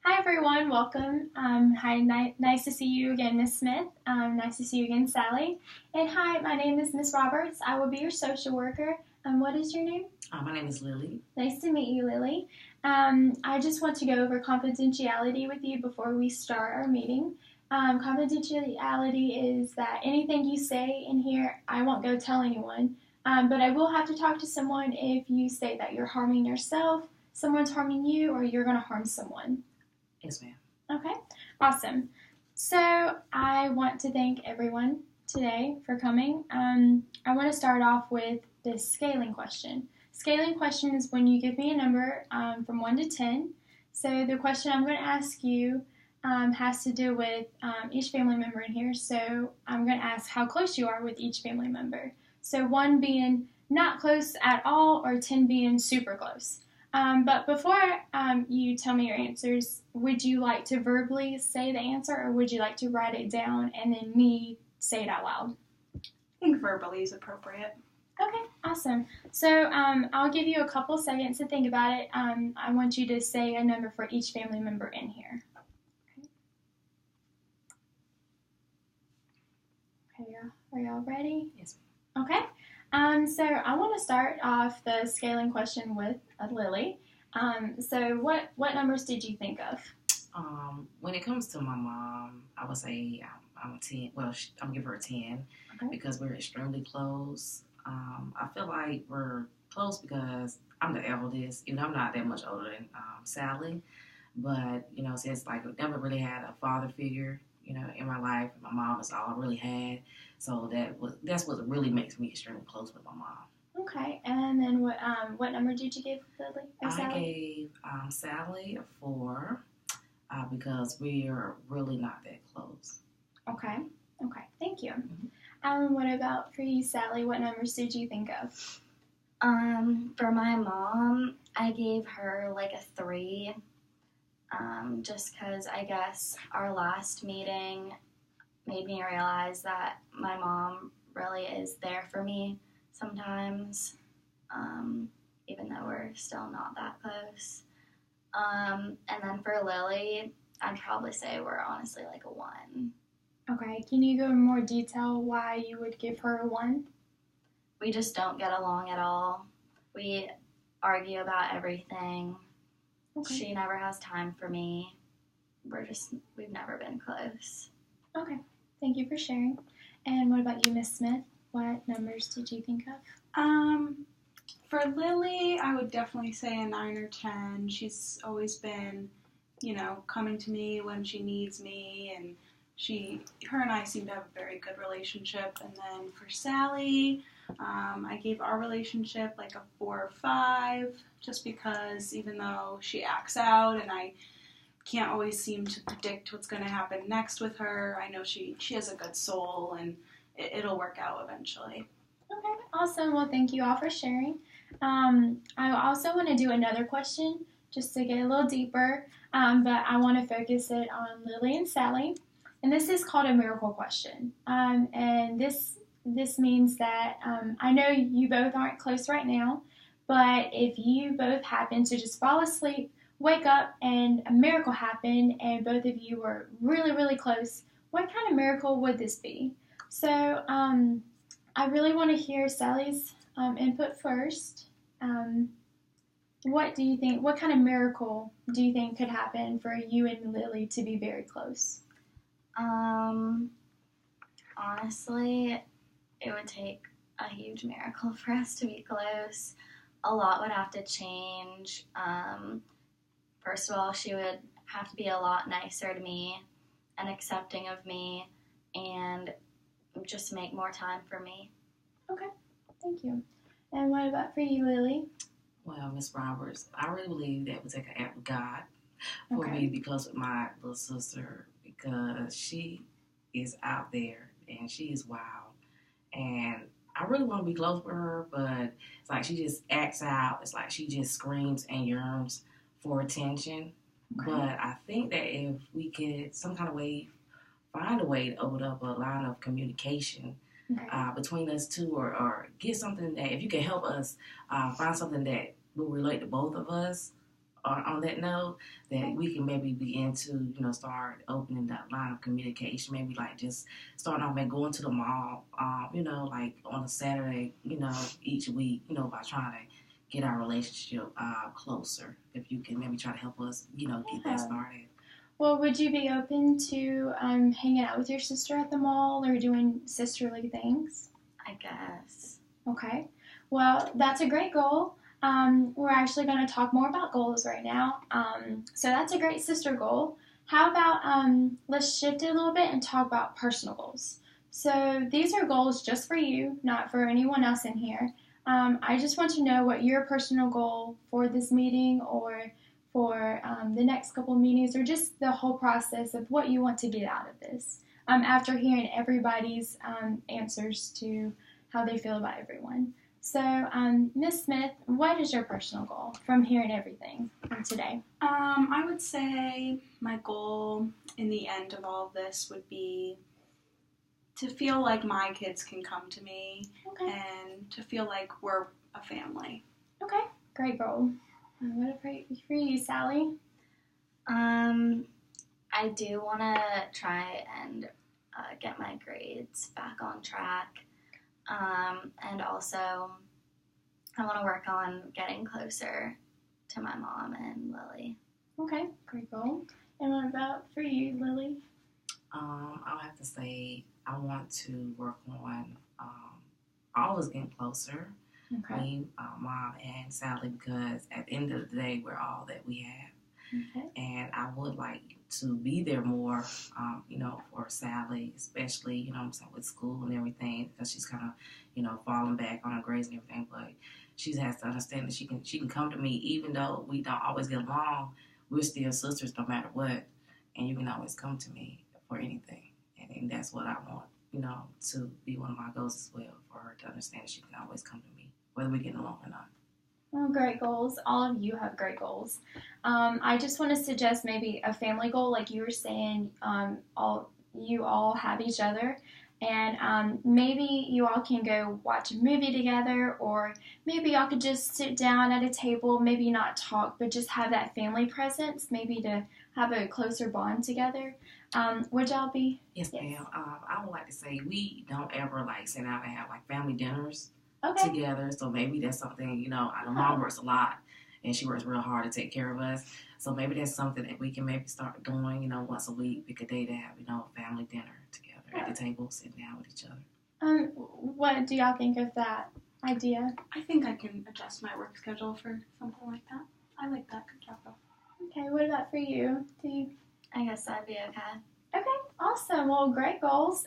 Hi everyone, welcome. Hi, nice to see you again, Miss Smith. Nice to see you again, Sally. And hi, my name is Miss Roberts. I will be your social worker. What is your name? My name is Lily. Nice to meet you, Lily. I just want to go over confidentiality with you before we start our meeting. Confidentiality is that anything you say in here, I won't go tell anyone. But I will have to talk to someone if you say that you're harming yourself, someone's harming you, or you're going to harm someone. Yes, ma'am. Okay, awesome. So I want to thank everyone today for coming. I want to start off with this scaling question. Scaling question is when you give me a number from 1 to 10. So the question I'm going to ask you has to do with each family member in here. So I'm going to ask how close you are with each family member. So 1 being not close at all, or 10 being super close. But before you tell me your answers, would you like to verbally say the answer, or would you like to write it down and then me say it out loud? I think verbally is appropriate. Okay, awesome. So I'll give you a couple seconds to think about it. I want you to say a number for each family member in here. Okay, are y'all ready? Yes, ma'am. Okay. So I want to start off the scaling question with Lily. So what numbers did you think of? When it comes to my mom, I would say I'm a 10. Well, I'm gonna give her a 10 because we're extremely close. I feel like we're close because I'm the eldest. I'm not that much older than Sally, but since I never really had a father figure, in my life, my mom is all I really had. So that's what really makes me extremely close with my mom. Okay, and then what number did you give Lily or Sally? I gave Sally a 4 because we are really not that close. Okay, thank you. What about for you, Sally? What numbers did you think of? For my mom, I gave her like a 3. Just because I guess our last meeting made me realize that my mom really is there for me sometimes, even though we're still not that close. And then for Lily, I'd probably say we're honestly like a 1. Okay, can you go in more detail why you would give her a 1? We just don't get along at all. We argue about everything. Okay. She never has time for me. We've never been close. Okay, thank you for sharing. And what about you, Miss Smith? What numbers did you think of? For Lily, I would definitely say a 9 or 10. She's always been, coming to me when she needs me, and her and I seem to have a very good relationship. And then for Sally, I gave our relationship like a 4 or 5, just because even though she acts out and I can't always seem to predict what's going to happen next with her, I know she has a good soul, and it'll work out eventually. Okay, awesome. Well, thank you all for sharing. I also want to do another question just to get a little deeper, but I want to focus it on Lily and Sally. And this is called a miracle question. And this means that I know you both aren't close right now, but if you both happen to just fall asleep, wake up, and a miracle happened, and both of you were really, really close, what kind of miracle would this be? So I really want to hear Sally's input first. What do you think? What kind of miracle do you think could happen for you and Lily to be very close? Honestly, it would take a huge miracle for us to be close. A lot would have to change. First of all, she would have to be a lot nicer to me and accepting of me, and just make more time for me. Okay, thank you. And what about for you, Lily? Well, Miss Roberts, I really believe that would take an act of God for me to be close with my little sister, because she is out there and she is wild. And I really want to be close with her, but it's like she just acts out. It's like she just screams and yearns for attention. Okay. But I think that if we could some kind of way find a way to open up a line of communication between us two, or get something that, if you can help us find something that will relate to both of us, on that note, that we can maybe begin to, start opening that line of communication. Maybe like just starting off by going to the mall, like on a Saturday, each week, by trying to get our relationship closer. If you can maybe try to help us, get that started. Well, would you be open to hanging out with your sister at the mall or doing sisterly things? I guess. Okay. Well, that's a great goal. We're actually going to talk more about goals right now. So that's a great sister goal. How about let's shift it a little bit and talk about personal goals. So these are goals just for you, not for anyone else in here. I just want to know what your personal goal for this meeting or for the next couple of meetings or just the whole process of what you want to get out of this after hearing everybody's answers to how they feel about everyone. So, Miss Smith, what is your personal goal from hearing everything from today? I would say my goal in the end of all of this would be to feel like my kids can come to me and to feel like we're a family. Okay, great goal. What for you, Sally? I do want to try and get my grades back on track. And also, I want to work on getting closer to my mom and Lily. Okay, great goal. And what about for you, Lily? I'll have to say I want to work on always getting closer. Okay. Me, Mom, and Sally, because at the end of the day, we're all that we have. Okay. And I would like to be there more, for Sally, especially, with school and everything, because she's kind of, falling back on her grades and everything. But she has to understand that she can come to me, even though we don't always get along. We're still sisters, no matter what, and you can always come to me for anything. And that's what I want, to be one of my goals as well, for her to understand that she can always come to me, whether we get along or not. Well, great goals. All of you have great goals. I just want to suggest maybe a family goal, like you were saying. You all have each other, and maybe you all can go watch a movie together, or maybe y'all could just sit down at a table, maybe not talk, but just have that family presence, maybe to have a closer bond together. Would y'all be? Yes, ma'am. I would like to say we don't ever sit down and have family dinners. Okay. Together, so maybe that's something, I know Mom works a lot and she works real hard to take care of us, so maybe that's something that we can maybe start doing, once a week, pick a day to have, a family dinner together at the table, sitting down with each other. What do y'all think of that idea? I think I can adjust my work schedule for something like that. I like that. Good job, though. Okay, what about for you? I guess that'd be okay. Okay, awesome. Well, great goals.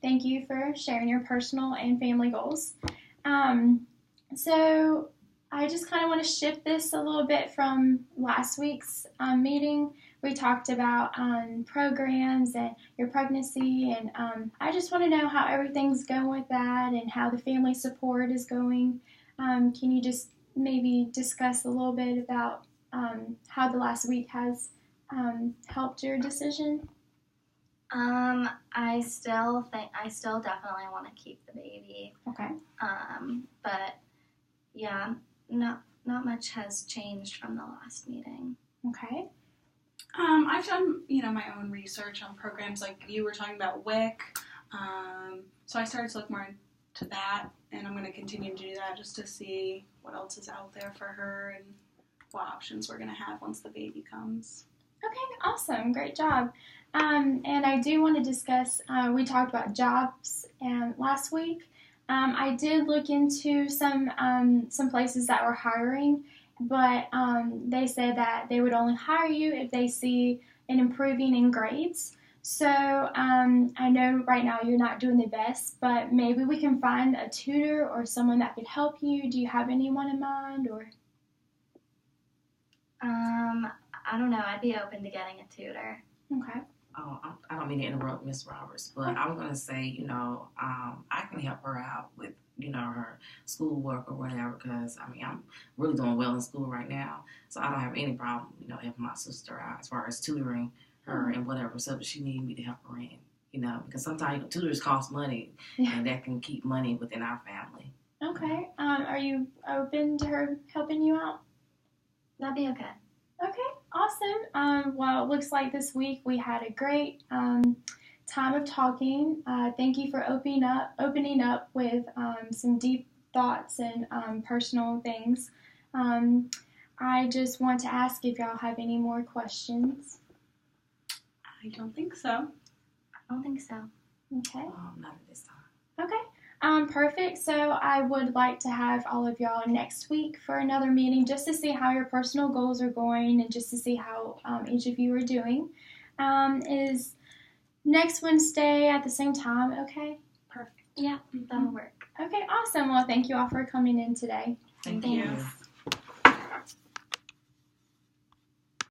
Thank you for sharing your personal and family goals. So I just kind of want to shift this a little bit from last week's meeting. We talked about programs and your pregnancy, and I just want to know how everything's going with that and how the family support is going. Can you just maybe discuss a little bit about how the last week has helped your decision? I still definitely want to keep the baby. Okay. But yeah, not much has changed from the last meeting. Okay. I've done, my own research on programs like you were talking about WIC. So I started to look more into that, and I'm going to continue to do that just to see what else is out there for her and what options we're going to have once the baby comes. Okay, awesome. Great job. And I do want to discuss, we talked about jobs last week. I did look into some places that were hiring, but they said that they would only hire you if they see an improving in grades. So I know right now you're not doing the best, but maybe we can find a tutor or someone that could help you. Do you have anyone in mind, or? I don't know. I'd be open to getting a tutor. Okay. Oh, I don't mean to interrupt Miss Roberts, but I'm going to say, I can help her out with, her schoolwork or whatever, because, I'm really doing well in school right now, so I don't have any problem, helping my sister out as far as tutoring her and whatever subject she needs me to help her in, because sometimes tutors cost money, and that can keep money within our family. Okay. Are you open to her helping you out? That'd be okay. Okay, awesome. Well, it looks like this week we had a great time of talking. Thank you for opening up with some deep thoughts and personal things. I just want to ask if y'all have any more questions. I don't think so. I don't think so. Okay. Not at this time. Okay. Perfect. So I would like to have all of y'all next week for another meeting just to see how your personal goals are going and just to see how each of you are doing. Is next Wednesday at the same time okay? Perfect. Yeah, that'll work. Okay, awesome. Well, thank you all for coming in today. Thank Thanks. you.